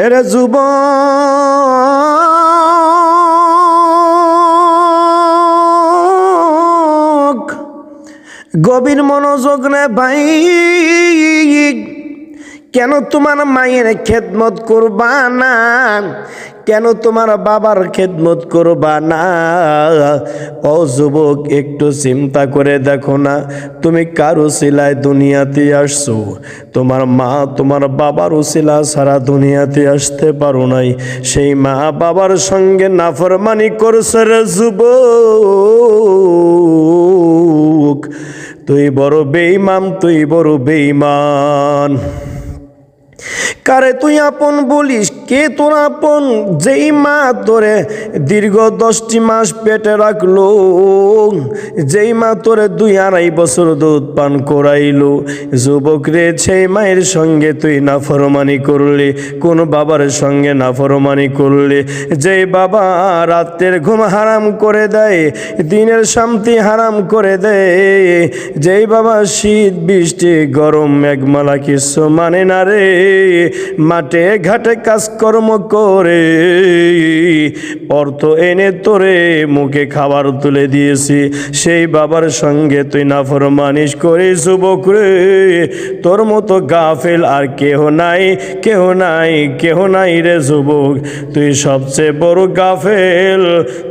এরে যুবক, গভীর মনোযোগ রে ভাই, কেন তোমার মায়ের খেদমত করবা না? কেন তোমার বাবার খেদমত করবা না? ও যুবক, একটু চিন্তা করে দেখো না, তুমি কার উসিলায় দুনিয়াতে আসছো? তোমার মা তোমার বাবার উসিলা ছাড়া দুনিয়াতে আসতে পারো নাই। সেই মা বাবার সঙ্গে নাফরমানি করছে রে যুবক। তুই বড় বেঈমান, তুই বড় বেঈমান। কারে তুই আপন বলিস? কে তোর আপন? যেই মা তোরে দীর্ঘ 10টি মাস পেটে রাখলো, যেই মা তোরে 2-2.5 বছর দুধ পান করাইলো। যুবক রে, সেই মায়ের সঙ্গে তুই নাফরমানি করলি, কোন বাবার সঙ্গে নাফরমানি করলি? যেই বাবা রাতের ঘুম হারাম করে দেয়, দিনের শান্তি হারাম করে দেয়, যেই বাবা শীত বৃষ্টি গরম মেঘমালা কিছু মানে না রে, মাঠে ঘাটে কাজকর্ম করে অর্থ এনে তোরে মুখে খাবার তুলে দিয়েছি, সেই বাবার সঙ্গে তুই নাফরমানিশ করিস। যুবক রে, তোর মতো গাফেল আর কেহ নাই, কেহ নাই, কেহ নাই রে যুবক। তুই সবচেয়ে বড় গাফেল,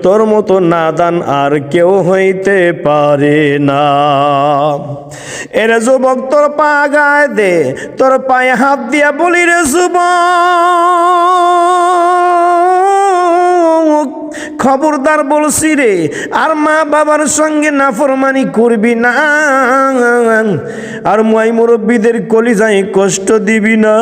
তোর মতো নাদান আর কেউ হইতে পারে না। এরে যুবক, তোর পা গায়ে দে, তোর পায়ে হাত দিয়া বলি রে যুবক, খবরদার বলছি রে, আর মা বাবার সঙ্গে নাফরমানি করবি না, আর মুরব্বীদের কলিজায় কষ্ট দিবি না।